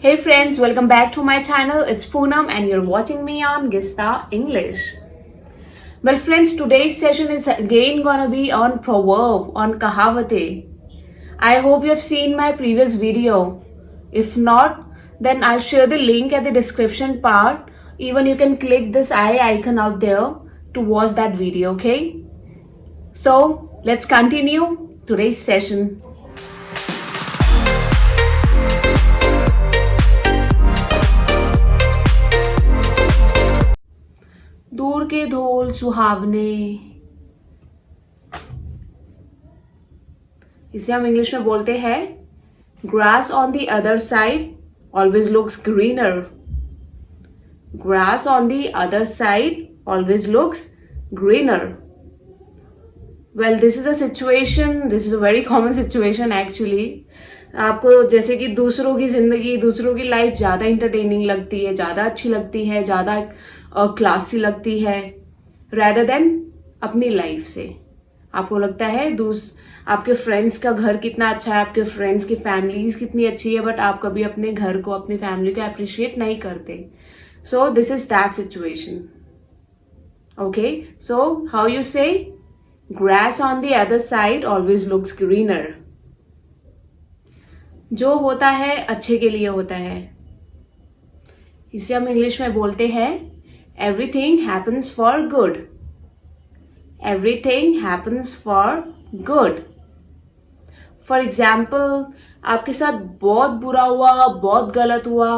Hey friends, welcome back to my channel. It's Poonam and you're watching me on Gista English. Well friends, today's session is again gonna be on proverb, on kahavate. I hope you have seen my previous video. If not, then I'll share the link at the description part. Even you can click this eye icon out there to watch that video, okay? So let's continue today's session. दूर के ढोल सुहावने, इसे हम English में बोलते हैं grass on the other side always looks greener. Grass on the other side always looks greener. Well this is a situation, this is a very common situation actually. आपको जैसे कि दूसरों की जिंदगी, दूसरों की लाइफ ज्यादा इंटरटेनिंग लगती है, ज्यादा अच्छी लगती है, ज्यादा क्लासी लगती है रैदर देन अपनी लाइफ से. आपको लगता है आपके फ्रेंड्स का घर कितना अच्छा है, आपके फ्रेंड्स की फैमिली कितनी अच्छी है, बट आप कभी अपने घर को, अपनी फैमिली को अप्रिशिएट नहीं करते. So this is that situation. Okay, so how you say grass on the other side always looks greener. जो होता है अच्छे के लिए होता है. इसे हम इंग्लिश में बोलते हैं everything happens for good. Everything happens for good. For example, आपके साथ बहुत बुरा हुआ, बहुत गलत हुआ,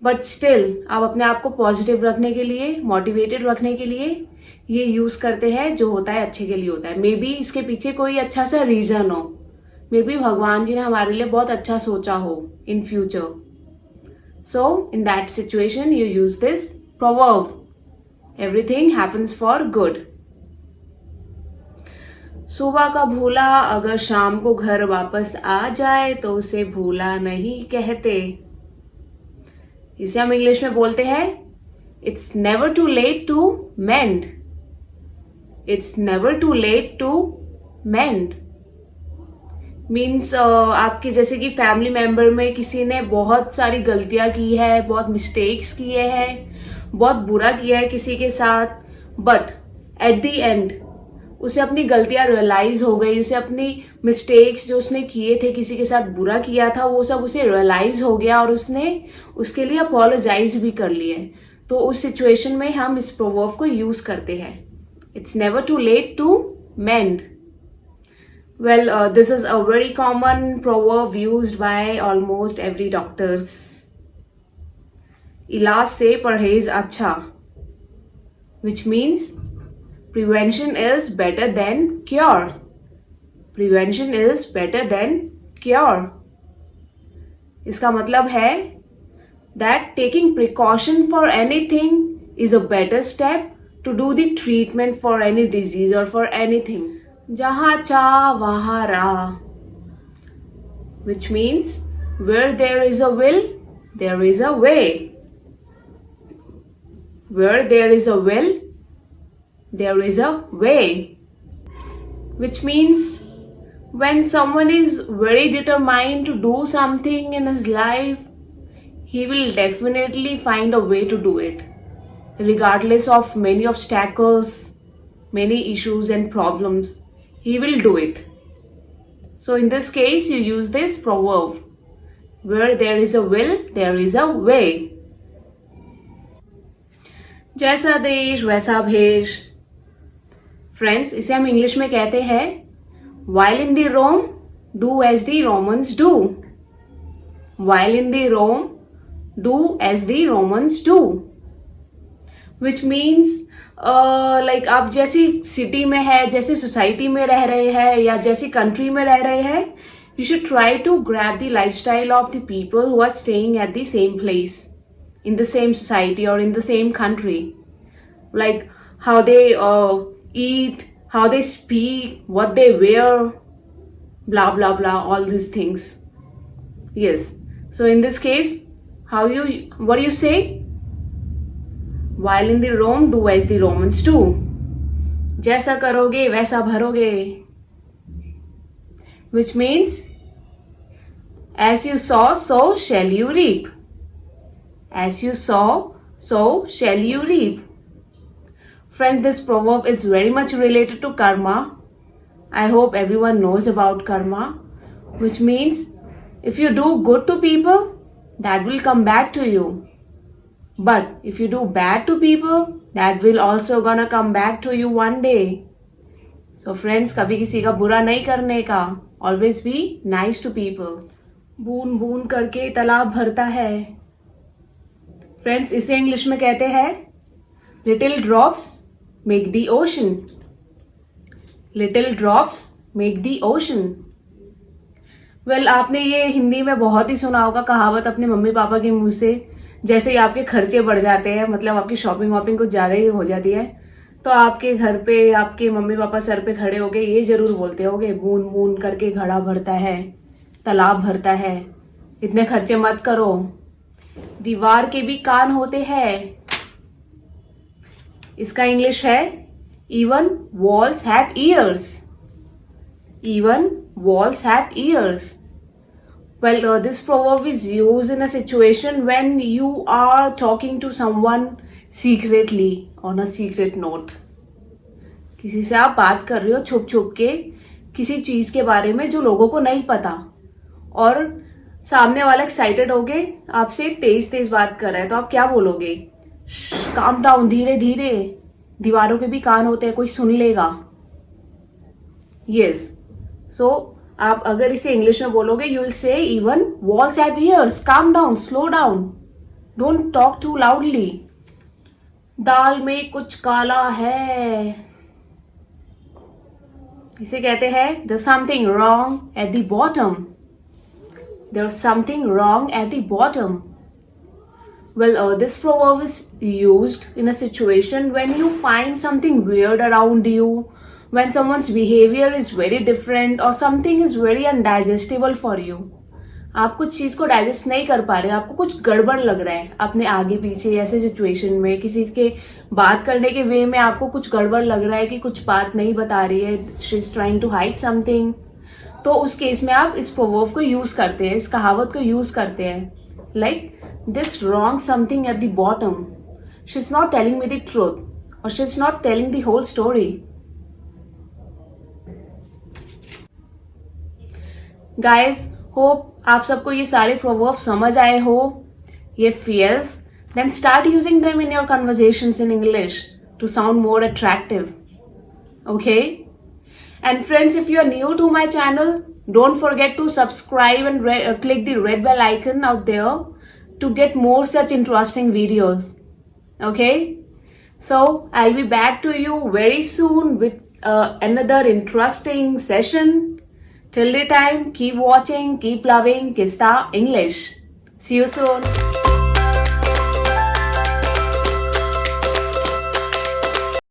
बट स्टिल आप अपने आप को पॉजिटिव रखने के लिए, मोटिवेटेड रखने के लिए ये यूज करते हैं. जो होता है अच्छे के लिए होता है. मे बी इसके पीछे कोई अच्छा सा रीजन हो. मे बी भगवान जी ने हमारे लिए बहुत अच्छा सोचा हो in future. So in that situation you use this proverb. Everything happens for good. सुबह का भूला अगर शाम को घर वापस आ जाए तो उसे भूला नहीं कहते. इसे हम इंग्लिश में बोलते हैं it's never too late to mend. It's never too late to mend means आपके जैसे कि फैमिली मेंबर में किसी ने बहुत सारी गलतियां की है, बहुत मिस्टेक्स किए हैं, बहुत बुरा किया है किसी के साथ, बट एट द एंड उसे अपनी गलतियां रियलाइज हो गई. उसे अपनी मिस्टेक्स जो उसने किए थे, किसी के साथ बुरा किया था, वो सब उसे रियलाइज हो गया और उसने उसके लिए अपोलोजाइज भी कर लिए. तो उस सिचुएशन में हम इस प्रोवर्ब को यूज करते हैं. It's never too late to mend. Well, this is a very common proverb used by almost every doctors. इलाज से परहेज अच्छा, which means prevention is better than cure. Prevention is better than cure. इसका मतलब है that taking precaution for anything is a better step to do the treatment for any disease or for anything. जहां चाह वहां राह, which means where there is a will, there is a way. Where there is a will, there is a way. Which means when someone is very determined to do something in his life, he will definitely find a way to do it, regardless of many obstacles, many issues and problems. He will do it. So in this case, you use this proverb. Where there is a will, there is a way. जैसा देश वैसा भेष. Friends, इसे हम English में कहते हैं While in the Rome, do as the Romans do. While in the Rome, do as the Romans do. Which means like आप जैसी सिटी में है, जैसे सोसाइटी में रह रहे हैं या जैसी कंट्री में रह रहे हैं, you should try to grab the lifestyle of the people who are staying at the same place in the same society और in the same country. Like how they eat, how they speak, what they wear, blah blah blah, all these things. Yes, so in this case, what do you say? While in the Rome, do as the Romans do. जैसा करोगे वैसा भरोगे. Which means As you sow, so shall you reap. As you sow, so shall you reap. Friends, this proverb is very much related to karma. I hope everyone knows about karma, which means if you do good to people, that will come back to you. But if you do bad to people, that will also gonna come back to you one day. So friends, कभी किसी का बुरा नहीं करने का. Always be nice to people. बूंद बूंद करके तालाब भरता है. फ्रेंड्स, इसे इंग्लिश में कहते हैं little drops make the ocean. Little drops make the ocean. Well, आपने ये हिंदी में बहुत ही सुना होगा कहावत अपने मम्मी पापा के मुंह से. जैसे ही आपके खर्चे बढ़ जाते हैं, मतलब आपकी शॉपिंग वॉपिंग कुछ ज्यादा ही हो जाती है, तो आपके घर पे आपके मम्मी पापा सर पे खड़े होके ये जरूर बोलते होगे, बूंद बूंद करके घड़ा भरता है, तालाब भरता है, इतने खर्चे मत करो, दीवार के भी कान होते हैं. इसका इंग्लिश है even walls have years. Even walls have years. Well, this proverb is used in a situation when you are talking to someone secretly on a secret note. किसी से आप बात कर रहे हो छुप छुप के किसी चीज के बारे में जो लोगों को नहीं पता, और सामने वाला एक्साइटेड होके आपसे तेज तेज बात कर रहा है, तो आप क्या बोलोगे? काम डाउन, धीरे धीरे, दीवारों के भी कान होते हैं, कोई सुन लेगा. यस. सो आप अगर इसे इंग्लिश में बोलोगे, you will say even walls have ears, calm down, slow down, don't talk too loudly. दाल में कुछ काला है, इसे कहते हैं there's something wrong at the bottom. There's something wrong at the bottom. Well, this proverb is used in a situation when you find something weird around you, when someone's behavior is very different or something is very undigestible for you. आप कुछ चीज को digest नहीं कर पा रहे, आपको कुछ गड़बड़ लग रहा है अपने आगे पीछे, ऐसे सिचुएशन में किसी के बात करने के वे में आपको कुछ गड़बड़ लग रहा है कि कुछ बात नहीं बता रही है, she is trying to hide something. तो उस केस में आप इस प्रोवर्ब को यूज करते हैं, इस कहावत को यूज करते हैं. Like this wrong something at the bottom. She is not telling me the truth और she is not telling the whole story. Guys, hope आप सबको ये सारे प्रोवर्ब समझ आए हो. ये fears, then start using them in your conversations in English to sound more attractive. Okay? And friends, if you are new to my channel, don't forget to subscribe and click the red bell icon out there to get more such interesting videos. Okay? So, I'll be back to you very soon with another interesting session. Till the time, keep watching, keep loving Kista English. See you soon.